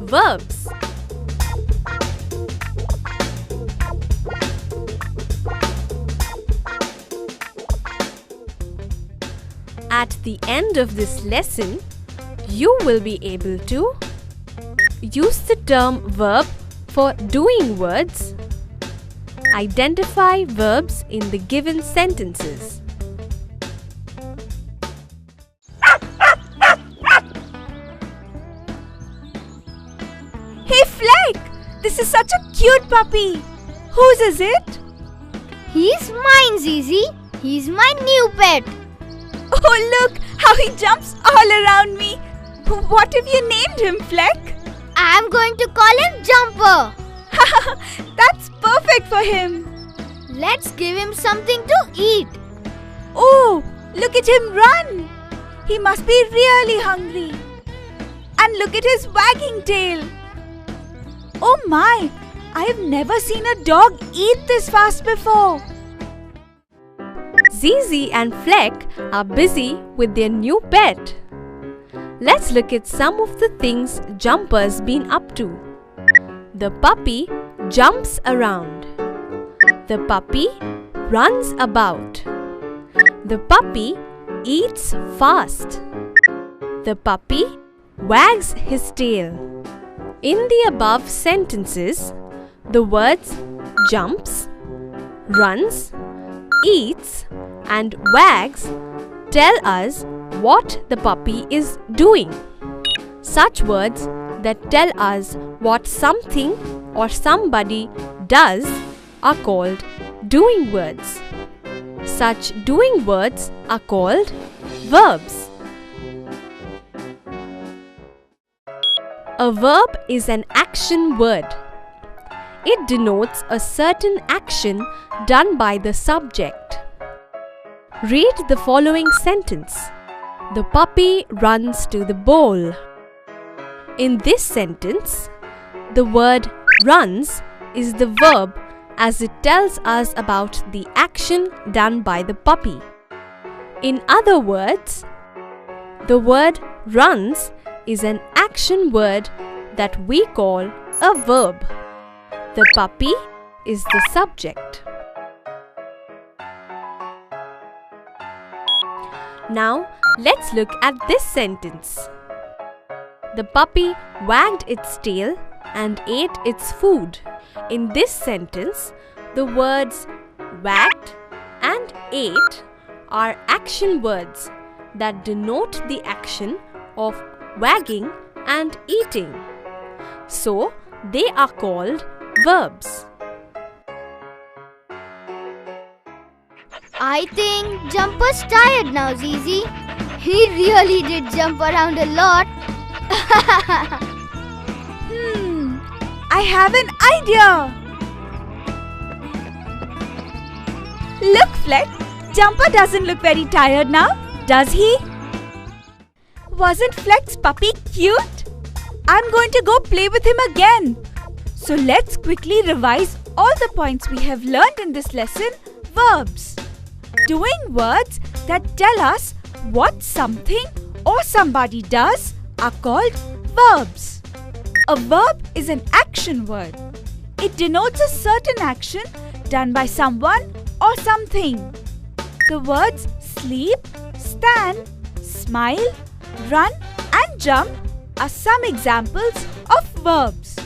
Verbs. At the end of this lesson, you will be able to use the term verb for doing words, identify verbs in the given sentences. Hey Fleck! This is such a cute puppy! Whose is it? He's mine, Zizi. He's my new pet. Oh look how he jumps all around me! What have you named him, Fleck? I'm going to call him Jumper. That's perfect for him! Let's give him something to eat. Oh, look at him run! He must be really hungry. And look at his wagging tail. Oh my! I've never seen a dog eat this fast before. Zizi and Fleck are busy with their new pet. Let's look at some of the things Jumper's been up to. The puppy jumps around. The puppy runs about. The puppy eats fast. The puppy wags his tail. In the above sentences, the words jumps, runs, eats and wags tell us what the puppy is doing. Such words that tell us what something or somebody does are called doing words. Such doing words are called verbs. A verb is an action word. It denotes a certain action done by the subject. Read the following sentence. The puppy runs to the bowl. In this sentence, the word runs is the verb as it tells us about the action done by the puppy. In other words, the word runs is an action word that we call a verb. The puppy is the subject. Now, let's look at this sentence. The puppy wagged its tail and ate its food. In this sentence, the words wagged and ate are action words that denote the action of wagging and eating. So, they are called verbs. I think Jumper's tired now, Zizi. He really did jump around a lot. I have an idea! Look, Fleck, Jumper doesn't look very tired now, does he? Wasn't Fleck's puppy cute? I'm going to go play with him again. So let's quickly revise all the points we have learned in this lesson. Verbs. Doing words that tell us what something or somebody does are called verbs. A verb is an action word. It denotes a certain action done by someone or something. The words sleep, stand, smile, run and jump are some examples of verbs.